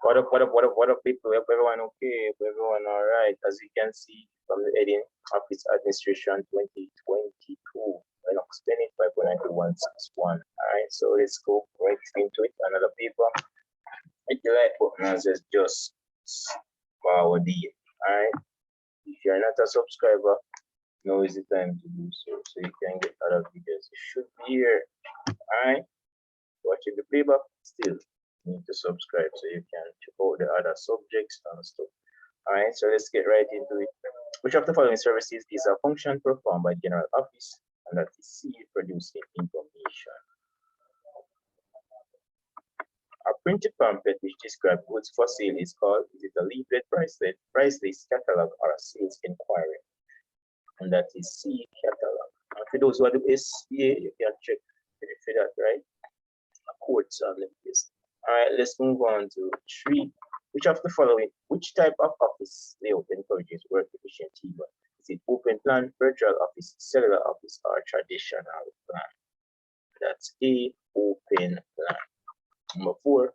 What up, people? Hope everyone okay? Hope everyone all right? As you can see from the heading, Office Administration 2022, Lenox Bennett 5.9161. All right, so let's go right into it. Another paper. Hit the like button as just forward it. All right. If you're not a subscriber, now is the time to do so, so you can get other videos. You should be here. All right. Watching the playback still. Need to subscribe so you can check out the other subjects and stuff. All right, so let's get right into it. Which of the following services is a function performed by general office, and that is C, producing information? A printed pamphlet which describes goods for sale is called, is it a leaflet, price list, catalog, or a sales inquiry? And that is C, catalog. And for those who are the SBA, you can check for that, right? Quotes on this. All right, let's move on to 3. Which of the following, which type of office layout encourages work efficient teamwork? Is it open plan, virtual office, cellular office, or traditional plan? That's A, open plan. Number 4.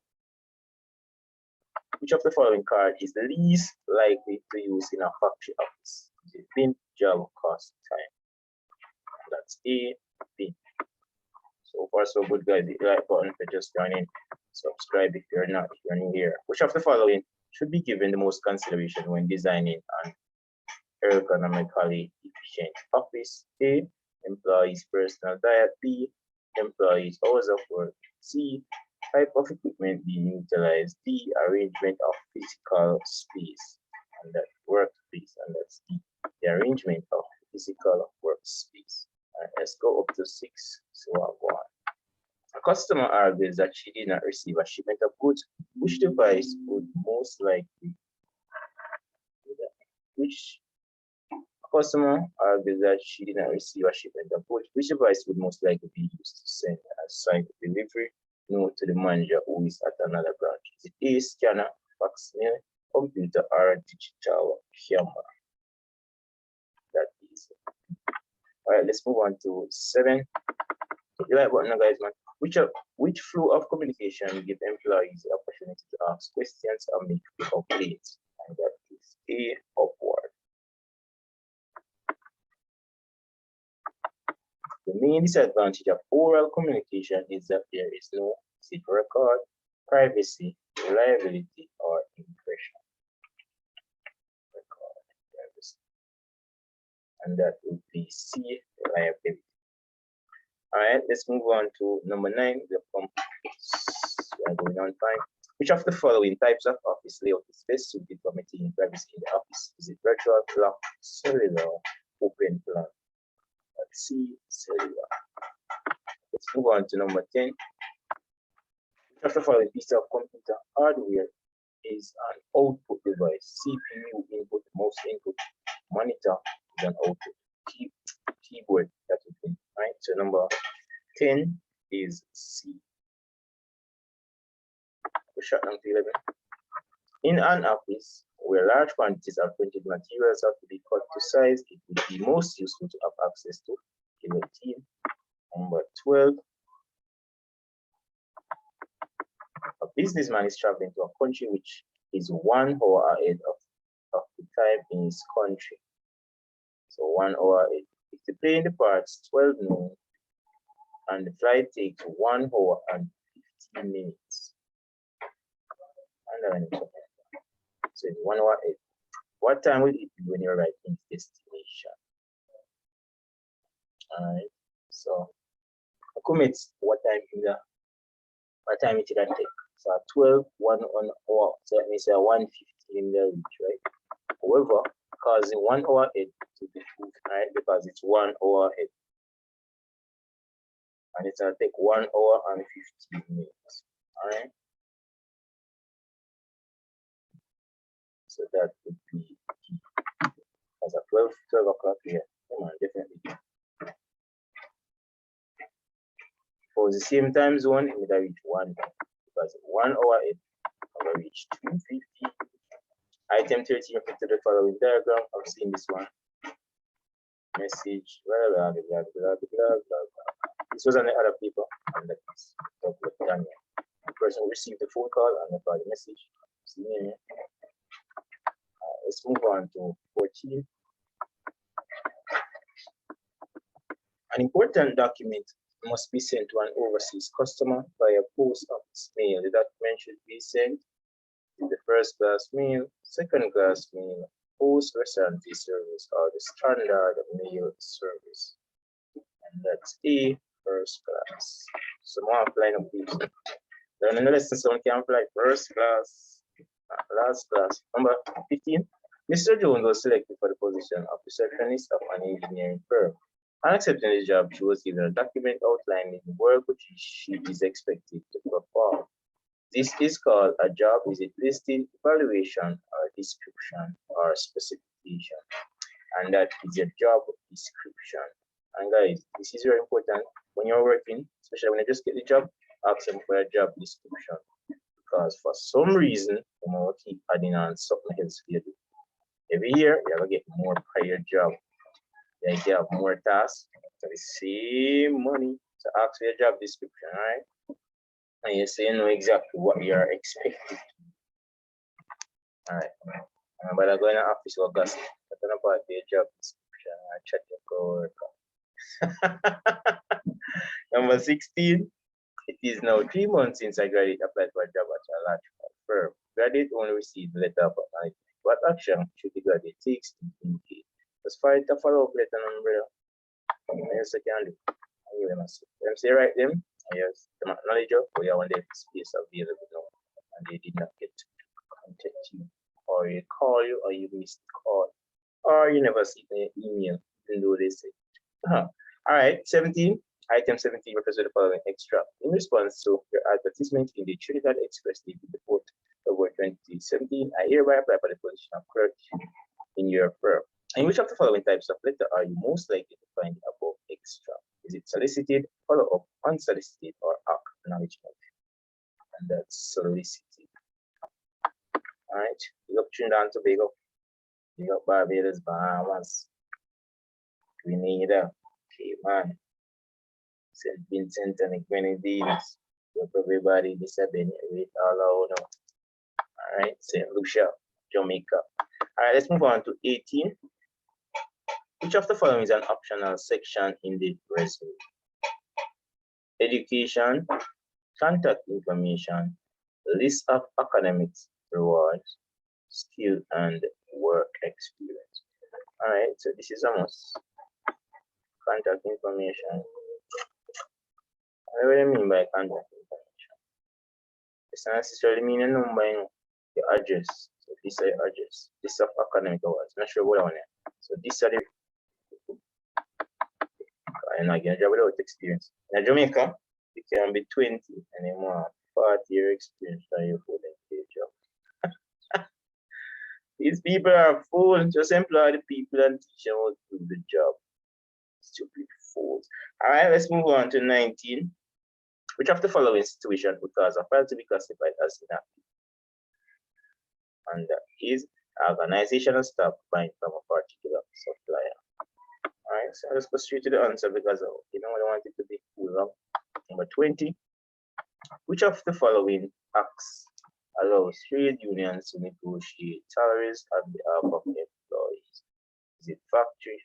Which of the following card is the least likely to use in a factory office? Is it bin, job, cost, time? That's A, bin. So far, so good, guys. Hit the like button for just joining. Subscribe if you're not, if you're new here. Which of the following should be given the most consideration when designing an ergonomically efficient office? A, employees' personal diet. B, employees' hours of work. C, type of equipment being utilized. D, arrangement of physical space, and that workspace, and that's D, the arrangement of physical workspace. Let's go up to 6. So I'll go on. A customer argues that she did not receive a shipment of goods. Which device would most likely? Which customer argues that she did not receive a shipment of goods? Which device would most likely be used to send a signed delivery note to the manager who is at another branch? Is it A, scanner, facsimile, computer, or digital camera? That is it. All right, let's move on to 7. Hit the like button, guys, man. Which flow of communication give employees the opportunity to ask questions and make complaints? And that is A, upward. The main disadvantage of oral communication is that there is no record, privacy, reliability, or impression. Record, privacy. And that would be C, reliability. All right, let's move on to number 9. We are going on fine. Which of the following types of office layout is best suited for maintaining privacy in the office? Is it virtual, block, cellular, open plan? Let's see, cellular. Let's move on to number 10. Which of the following piece of computer hardware is an output device? CPU input, mouse input, monitor is an output, keyboard, that would be right. So number 10 is C. Shot number 11. In an office where large quantities of printed materials have to be cut to size, it would be most useful to have access to 17. Number 12. A businessman is traveling to a country which is 1 hour ahead of the time in his country. So 1 hour ahead. If the plane departs 12 noon and the flight takes 1 hour and 15 minutes. So it's 1 hour ahead. What time will it be when you arrive in destination? Alright. So commits what time it can take. So at 12, 1 hour. So that means 1:15 in the reach, right? However, causing 1 hour ahead to be true, right? Because it's 1 hour ahead. And it's gonna take 1 hour and 15 minutes. Alright. So that would be key. As a 12 o'clock here. Come on, definitely. For the same time zone, it would have reached 1 because 1 hour ahead will reach 2:50. Item 13 to the following diagram. I've seen this one. Message, blah, blah, blah, blah, blah, blah, blah. This was on the other paper, and that is Daniel. The person received the phone call and the message. See me? Let's move on to 14. An important document must be sent to an overseas customer via post office mail. The document should be sent in the first class mail, second class mail, post restaurant service, or the standard mail service. And that's A, first class. So more line of these. Then in the lesson, someone can apply first class, last class. Number 15. Mr. Jones was selected for the position of receptionist of an engineering firm. On accepting the job, she was given a document outlining the work which she is expected to perform. This is called a job visit listing, evaluation, or description, or specification. And that is your job description. And guys, this is very important when you're working, especially when you just get the job, ask them for a job description. Because for some reason, you will keep adding on something else for you do. Every year, you're going to get more higher job. Like you have more tasks for the same money. So ask for your job description, all right? And you say you know exactly what you're expected. All right. But I'm going to office or gossip. But I'm about your job description. I check your coworker. Number 16. It is now 3 months since I graduated applied for a job at a large firm. Graduate only received the letter of acknowledgement. What action should the graduate take to indicate? Just find a follow-up letter number. Yes, I can do. Them say write them. Yes, them acknowledge you, but you want the space available now, and they did not get to contact you, or you call you, or you missed the call, or you never see the email, even though they say. All right, 17. Item 17 refers to the following extract. In response to your advertisement in the Trinidad Express TV report of 2017, I hereby apply for the position of clerk in your firm. In which of the following types of letter are you most likely to find the above extract? Is it solicited, follow-up, unsolicited, or acknowledgement? And that's solicited. All right, big up Trinidad and Tobago, big up Barbados, Bahamas, Grenada, Cayman, St. Vincent and the Grenadines. Hope everybody this has been with all out now. All right, St. Lucia, Jamaica. All right, let's move on to 18. Which of the following is an optional section in the resume? Education, contact information, list of academics, rewards, skill, and work experience. All right, so this is a must. Contact information. What do you mean by contact information? It's not necessarily mean a number, you know, your address. So this is your address. This is of academic awards. Not sure what I want to. So this are the. I'm not getting a job without experience. In Jamaica, you can be 20 and you want 40-year experience and you wouldn't get a job. These people are fools. Just employ the people and teach them how to do the job. Stupid fools. All right, let's move on to 19. Which of the following situation would cause a file to be classified as inactive? And that is organizational staff buying from a particular supplier. All right, so let's go straight to the answer because you know I don't want it to be too long. Number 20. Which of the following acts allows trade unions to negotiate salaries on behalf of employees? Is it factory,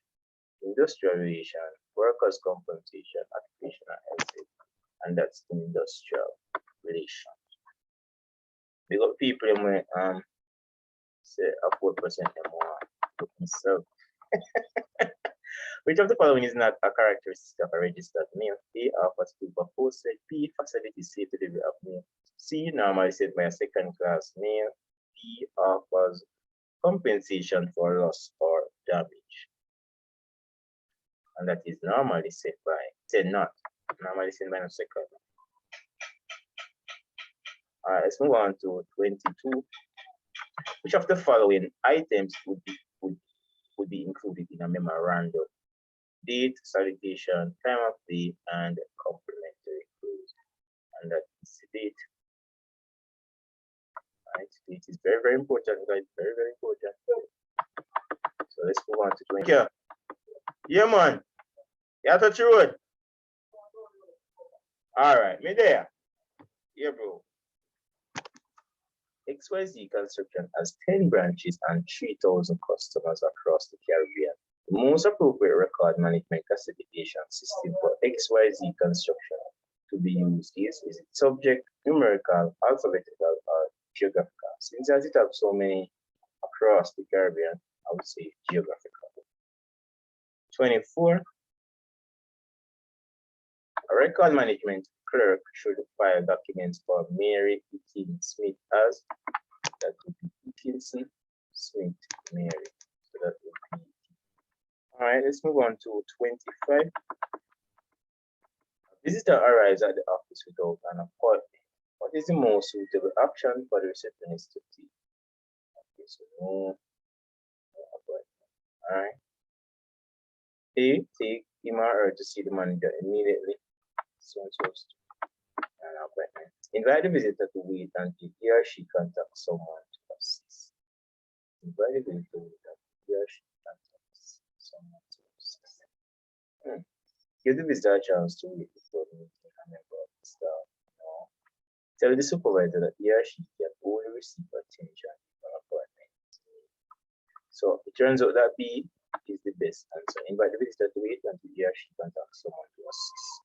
industrial relation, workers' compensation, occupational health, and that's industrial relations. We got people in my say a 4% more to myself. Which of the following is not a characteristic of a registered mail? A, offers to be posted. B, facilitates safe delivery of mail. C, normally sent by a second class mail. D, offers compensation for loss or damage. And that is normally sent by, normally sent by a second. All right, let's move on to 22. Which of the following items would be included in a memorandum? Date, salutation, time of day, and complimentary close. And that is the date. Right, date is very, very important, guys. Very, very important. So let's move on to 20. Yeah, man. You touch the road. All right, me there. Yeah, bro. XYZ Construction has 10 branches and 3,000 customers across the Caribbean. The most appropriate record management classification system for XYZ Construction to be used is it subject, numerical, alphabetical, or geographical? Since as it has so many across the Caribbean, I would say geographical. 24. A record management clerk should file documents for Mary Eakin Smith as that would be Dickinson Smith Mary. So that would be. All right, let's move on to 25. A visitor arrives at the office without an appointment. What is the most suitable action for the receptionist to take? Okay, so no appointment. All right. A, take him or her to see the manager immediately. So an appointment. Invite the visitor to wait until he or she contacts someone to assist. Invite the visitor to wait until he or she contacts someone to assist. Give the visitor a chance to wait before meeting a member of the staff. Tell the supervisor that he or she can only receive attention for appointment. So it turns out that B is the best answer. Invite the visitor to wait until he or she contacts someone to assist.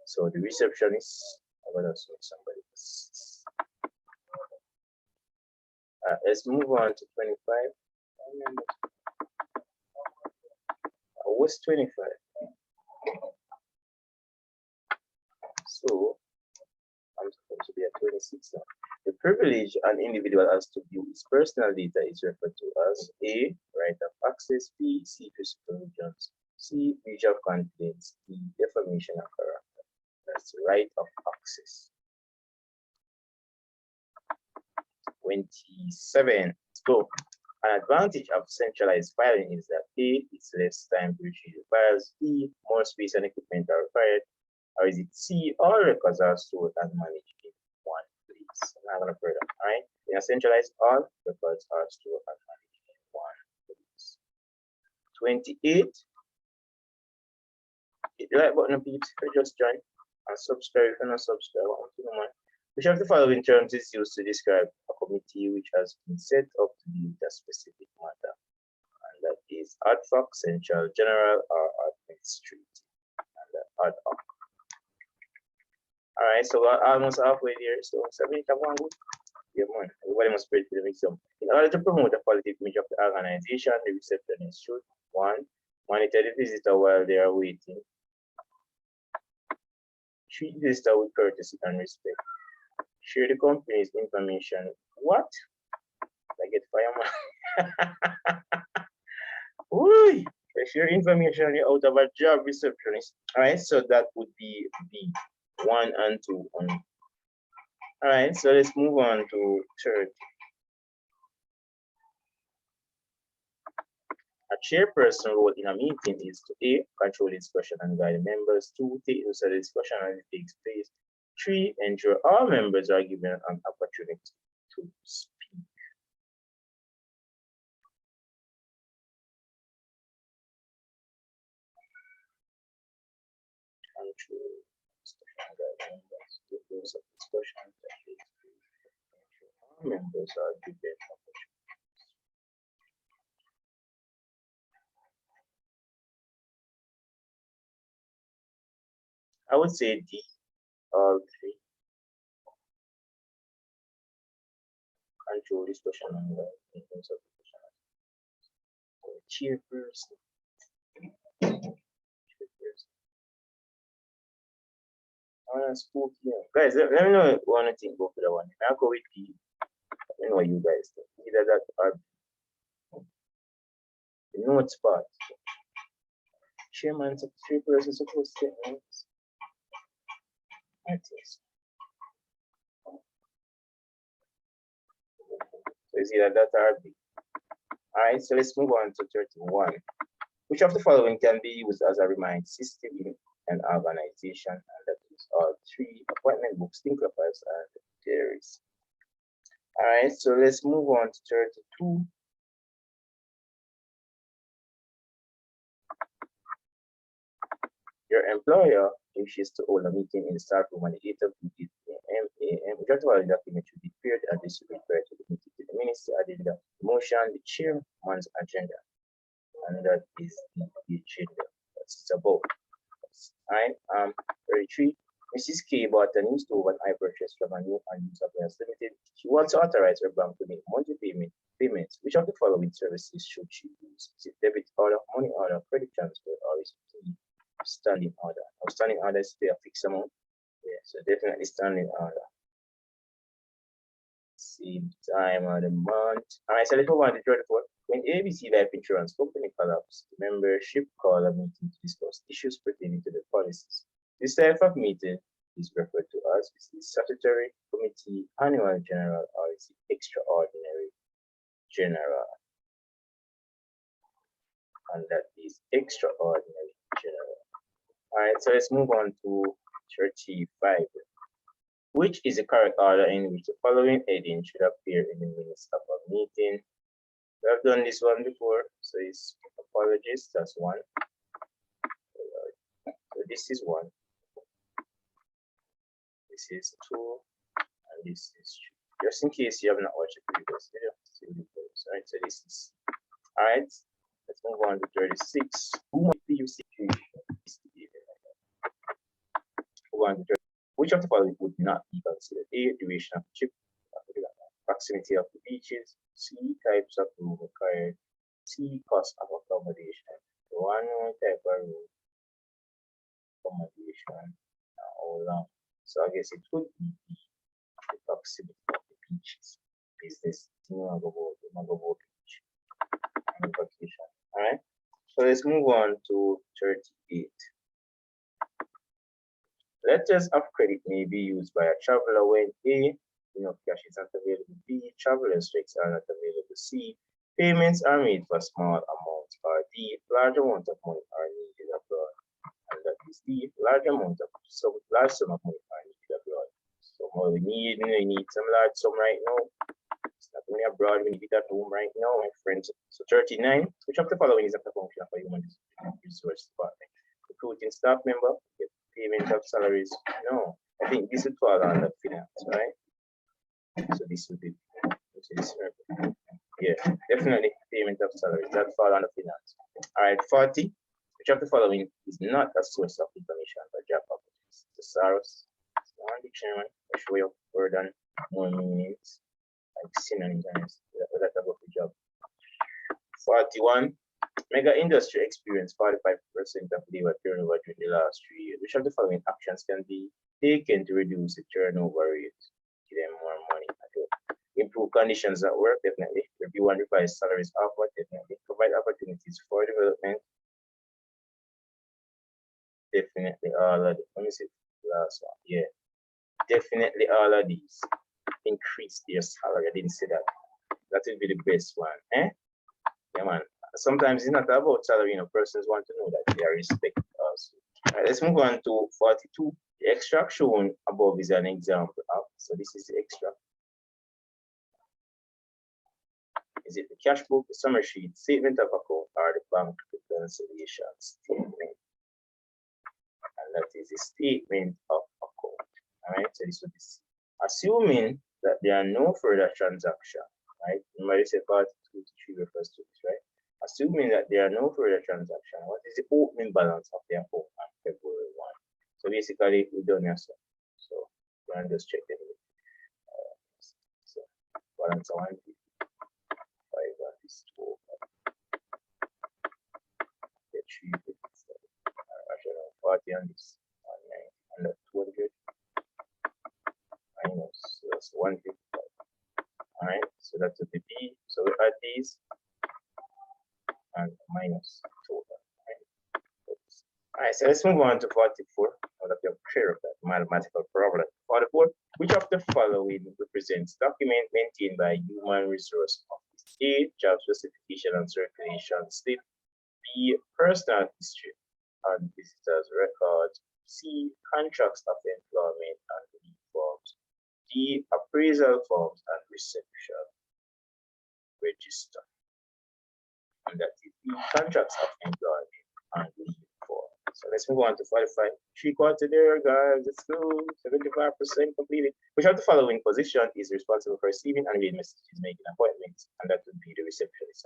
So the receptionist, I'm going to assume somebody assists. Let's move on to 25. What's 25? So I'm supposed to be at 26 now. The privilege an individual has to view his personal data is referred to as A, right of access, B, secret supervisions, C, breach of confidence, D, defamation of character. That's right of access. 27. So an advantage of centralized filing is that A, it's less time to retrieve the files, B, more space and equipment are required, or is it C, all records are stored and managed in one place? I'm not going to further, all right? In a centralized, all records are stored and managed in one place. 28. Hit the like button, peeps, if you just joined, and subscribe if you're not subscribed. Which of the following terms is used to describe a committee which has been set up to deal with a specific matter? And that is ad hoc, central, general, or administrative. And ad hoc. All right, so we're almost halfway there. So 7 one good. Yeah, man. Everybody must pray for the exam. In order to promote the quality image of the organization, the receptionist should 1. Monitor the visitor while they are waiting. Treat the visitor with courtesy and respect. Share the company's information. What? I get fireman. Ooh, share information you're out of a job, receptionist. All right, so that would be B, 1 and 2. All right, so let's move on to 30. A chairperson role in a meeting is to A, control the discussion and guide members, 2, take notes of the discussion as it takes place, 3, ensure all members are given an opportunity to speak. Control discussion and guide members, take notes of discussion that takes place, ensure all members are given an opportunity. I would say D or 3. Control discussion and in terms of chairperson. Spook here. Guys, let me know one thing about the one. I'll go with D. Let me know what you guys think. Either that or the notes part. Chairman, chairperson supposed to take notes. So it's either that or B. Alright, so let's move on to 31. Which of the following can be used as a remind system in an organization? And that is all 3 appointment books, thinker files, and diaries. Alright, so let's move on to 32. Your employer wishes to hold a meeting in the staff room on the 8th of the AM. Which of the following document should be prepared and distributed prior to the meeting to the minister added the motion, the chairman's agenda. And that is the agenda. That's about. Alright, 33. Mrs. K bought a new stove and I purchased from a new unused appliance limited. She wants to authorize her bank to make monthly payments. Which of the following services should she use? Is it debit order, money order, credit transfer, or is it standing order? Now, standing order is pay a fixed amount. Yeah, so definitely standing order. Same time of the month. Alright, so let's move on to 34. When ABC Life Insurance Company collapsed, the membership called a meeting to discuss issues pertaining to the policies. This type of meeting is referred to as the statutory committee, annual general, or is the extraordinary general. And that is extraordinary general. Alright, so let's move on to 35. Which is the correct order in which the following heading should appear in the minutes of a meeting? We have done this one before, so it's apologies, that's one. So this is one. This is two, and this is three. Just in case you have not watched the previous video, right? So this is all right. Let's move on to 36. Who might be using which of the following would not be considered? A. Duration of the trip, proximity of the beaches. C. Types of room required. C. Cost of accommodation. One more type of room accommodation. How long? So I guess it would be the proximity of the beaches. Business beach and vacation. Alright. So let's move on to 38. Letters of credit may be used by a traveler when A. Cash is not available. B. Traveler's checks are not available. C. Payments are made for small amounts. Or D. Large amounts of money are needed abroad. And that is D. Large sum of money are needed abroad. So what we need some large sum right now. It's not only abroad, we need it at home right now, my friends. So 39. Which of the following is a function of a human resource department? Recruiting staff member, payment of salaries. No, I think this would fall under finance, right? So this would be, yeah, definitely payment of salaries. That fall under finance. All right, 40. Which of the following is not a source of information for job opportunities? Thesaurus, one dictionary, I show you word and more meanings, like synonyms and that about the job. 41. Mega industry experienced 45% of labor turnover during the last 3 years. Which of the following actions can be taken to reduce the turnover rate? Give them more money. Improve conditions at work, definitely. Review and revise salaries offered, definitely. Provide opportunities for development. Definitely all of these. Let me see the last one. Yeah. Definitely all of these. Increase their salary. I didn't say that. That will be the best one. Eh? Yeah, man. Sometimes it's not about salary, persons want to know that they are respected also. All right, let's move on to 42. The extract shown above is an example of, so this is the extract. Is it the cash book, the summary sheet, statement of account, or the bank reconciliation statement? And that is the statement of account. All right, so this would be assuming that there are no further transaction, right? Remember, say part 2 to 3 refers to this, right? Assuming that there are no further transaction, what is the opening balance of the account on February 1? So basically, we don't have so you can just check it. So balance 150. 5 40 on this 190 200 minus that's 155. All right, so that's the B. So we add these and minus total. All right, so let's move on to 44. Now that you're clear of that mathematical problem. 44. Which of the following represents document maintained by human resource office? A. Job specification and circulation slip. B. Personal history and visitors records. C. Contracts of employment and leave forms. D. Appraisal forms and reception register. And that is the contracts of employment and leave forms. So let's move on to 45. 3/4 there, guys. Let's go. 75% completed. Which of the following position is responsible for receiving and reading messages, making appointments? And that would be the receptionist,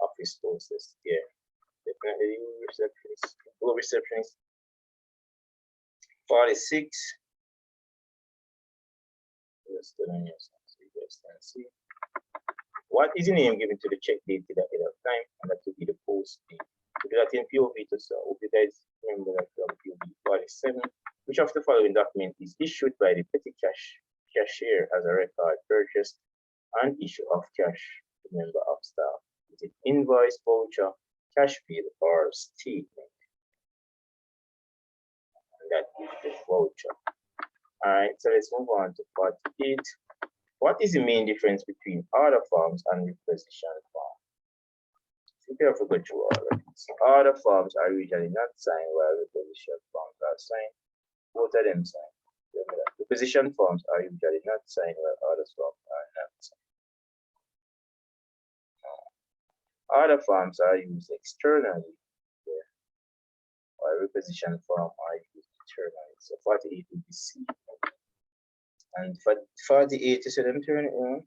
office hostess. Yeah, definitely the receptionist. Hello, receptionist. 46. Let's go down here so you guys can see. What is the name given to the check date to the head of time? And that would be the post date. We do that in POV to so hope you guys remember that from POV 47. Which of the following document is issued by the petty cashier as a record purchase and issue of cash to member of staff? Is it invoice, voucher, cash bill, or statement? And that is the voucher. Alright, so let's move on to 48. What is the main difference between order forms and requisition forms? So you have to go through all of these. Order forms are usually not signed while requisition forms are signed. Both of them signed. Remember that. Requisition forms are usually not signed while order forms are not signed. Order forms are used externally, while requisition forms are used internally. So 48 will be C. And for 48, you see them turn it on.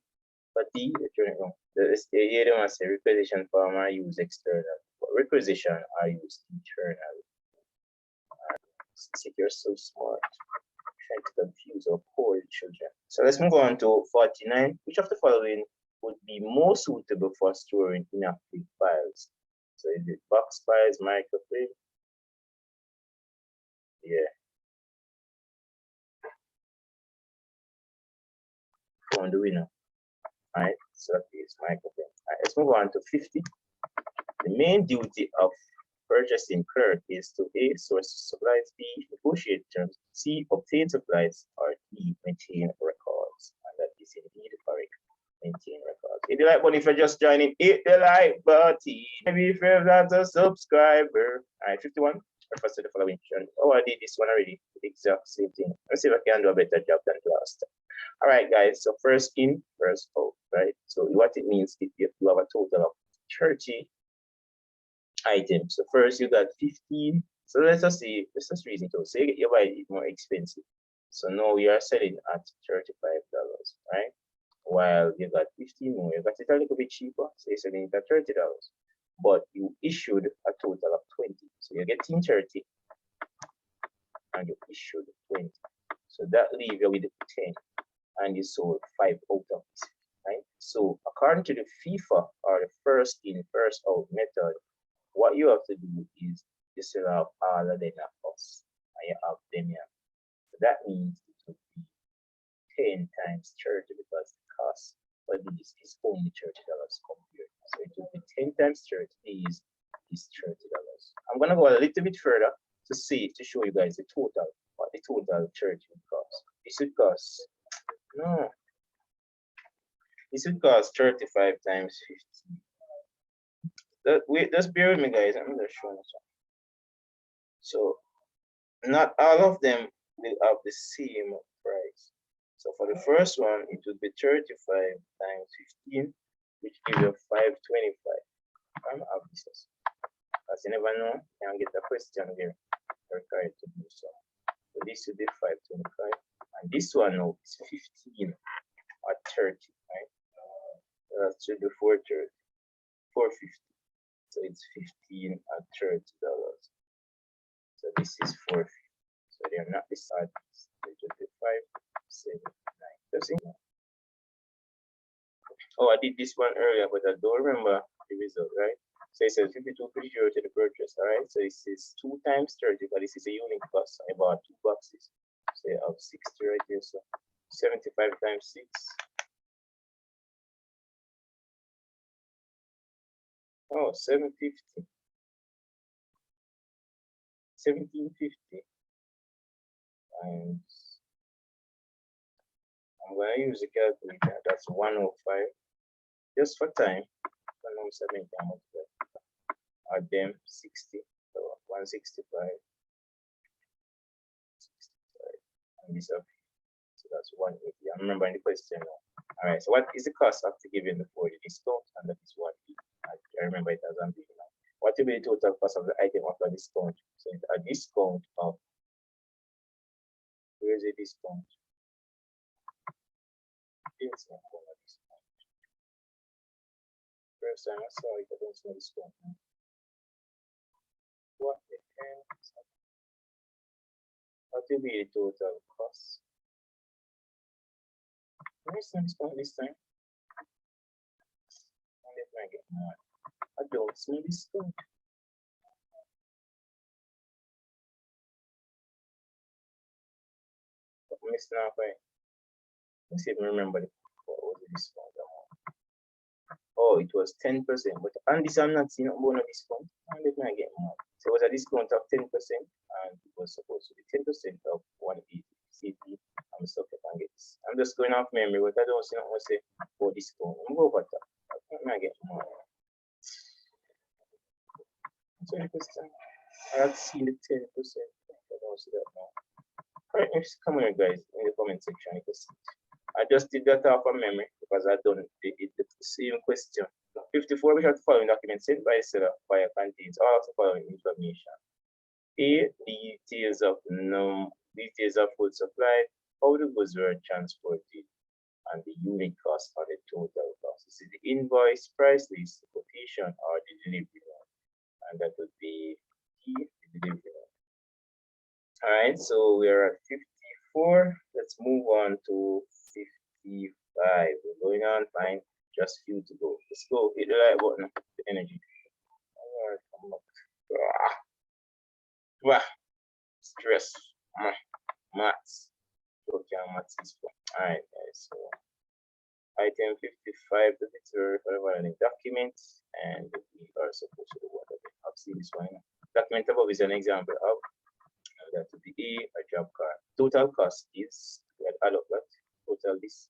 For D, you turn it on. The one say requisition form are used externally, but requisition are used internally. You're so smart. Trying to confuse our poor children. So let's move on to 49. Which of the following would be more suitable for storing inactive files? So is it box files, microfilm? Yeah. On the winner. Alright, so that is microfilm. Alright, let's move on to 50. The main duty of purchasing clerk is to A, source supplies, B, negotiate terms, C, obtain supplies, or D, maintain records. And that is indeed correct. Maintain records. If you like one, if you're just joining, hit the like button. Maybe if you're not a subscriber. Alright, 51. Refers to the following. Oh, I did this one already. The exact same thing. Let's see if I can do a better job than last time. All right, guys. So first in, first out, right? So what it means if you have a total of 30 items. So first you got 15. So let's just see. Let's just reason to say you buy it more expensive. So now we are selling at $35, right? While you got 15 more, you got it a little bit cheaper. So you're selling it at $30. But you issued a total of 20. So you're getting 30 and you issued 20. So that leaves you with 10 and you sold 5 out of this, right? So according to the FIFA or the first in, first out method, what you have to do is you still have all of them at us and you have them here. So that means it would be 10 times 30 because the cost for this is only $30 compared. So it will be 10 times 30 is $30. I'm gonna go a little bit further to show you guys the total, what the total 30 would cost. This would cost this would cost 35 times 50. Wait, just bear with me, guys. I'm just showing you something. So not all of them will have the same price. So for the first one, it would be 35 times 15, which gives you 525. I'm obvious. As you never know, you can get a question there. Required to do so. So this would be 525. And this one now is 15 at 30, right? That should be 430. 450. So it's 15 at $30. So this is 450. So they are not beside this. They just be 579. Oh, I did this one earlier, but I don't remember the result, right? So it says 52 pretty sure to the purchase, all right? So this is 2 times 30, but this is a unit cost. I bought 2 boxes. So you have 60 right here. So 75 times 6. Oh, 750. 1750 times. I'm going to use the calculator. That's 105. Just for time. Add them 60. So 165. 65. And this up. So that's 180. I'm remembering the question now. All right. So what is the cost after giving the 40 discount? And that is 180. I remember it as I'm doing now. What will be the total cost of the item after discount? So it's a discount of, where is the discount? It's not going to discount. First time I saw it, I don't see discount. What the hell? What will be the total cost? Where's the discount this time? And if I get more, I don't see discount. I missed now, right? Let's see if I remember what was the discount amount. Oh, it was 10%, but on this I'm not seeing a discount. And let me get more. So it was a discount of 10%, and it was supposed to be 10% of 180 CP. I'm stuck if I get this. I'm just going off memory, but I don't see what I say for discount. I'm going over that. Let me get more. 20%. I have seen the 10%. I don't see that now. Alright, come on, guys, in the comment section. You can see it. I just did that off of memory because I done the same question. 54, we have the following document sent by the seller via contains all of the following information. A, details of food supply, how the goods were transported, and the unit cost or the total cost. This is the invoice, price list, the quotation, or the delivery note. And that would be the delivery note. All right, so we're at 54. Let's move on to 55. We're going on fine. Just few to go. Let's go. Hit the like button. The energy. All right, come up. Wow. Stress. Maths. Okay, maths is fun. All right, guys. So item 55, the picture for the document, and we are supposed to do what I've seen this one. Document above is an example of that would be a job card. Total cost is, we had add up that, total this,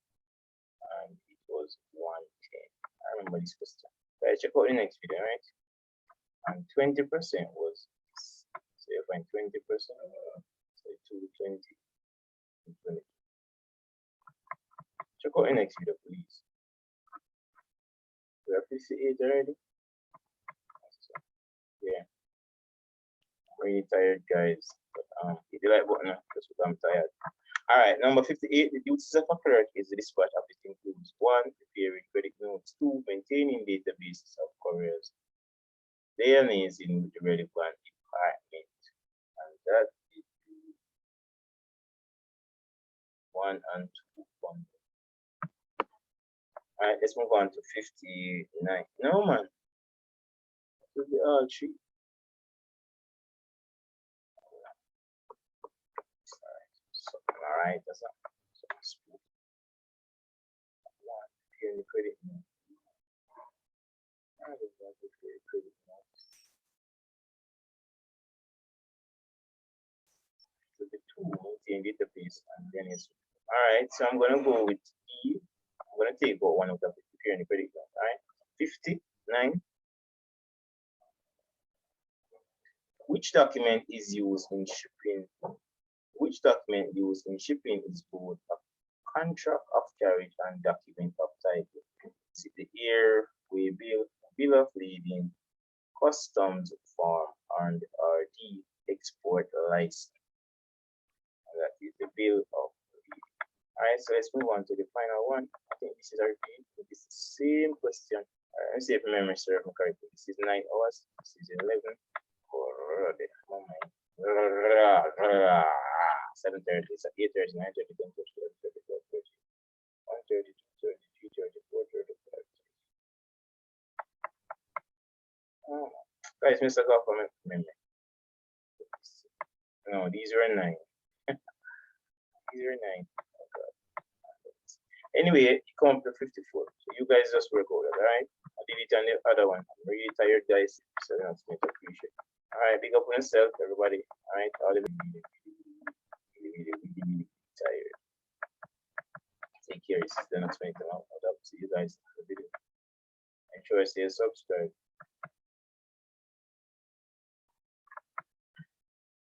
and it was 110. I remember this question. So I check out the next video, right? And 20% was this. So you find 20%, so 220, 220. Check out the next video, please. We have 58 already. Yeah. I'm really tired, guys. But hit the like button because I'm tired. All right, number 58. The duties of a clerk is the dispatch of it includes 1, preparing credit notes, 2, maintaining databases of couriers, liaising with the relevant department, and that is 1 and 2. All right, let's move on to 59. No, man. It will be all 3. All right, that's a smooth. 1, preparing credit notes. So the 2 maintain database, and then it's all right. So I'm gonna go with E. I'm gonna take out one of the preparing credit note. All right, 59. Which document is used in shipping? Which document used in shipping is both a contract of carriage and document of title? Is it the airway bill of lading, customs form, and the export license? And that is the bill of lading. All right, so let's move on to the final one. I think this is our B. This is the same question. Let me see if memory serves me correctly. This is 9 hours. This is 11. 7:30, so 8:30, 9:30, 10:30, 11:30, 12:30, 1:30, 2:30, 3:30, 4:30, 5:30. Guys, Mr. Golf, memory. No, these are 9. These are 9. Oh, God. Anyway, it comes to 54. So you guys just work out, all right? I did it on the other one. I'm really tired, guys. So that's much appreciate. All right, big up on yourself, everybody. All right, all the really tired. Take care. This is Lenox Bennett. I'll see you guys in the video. Make sure I stay subscribed.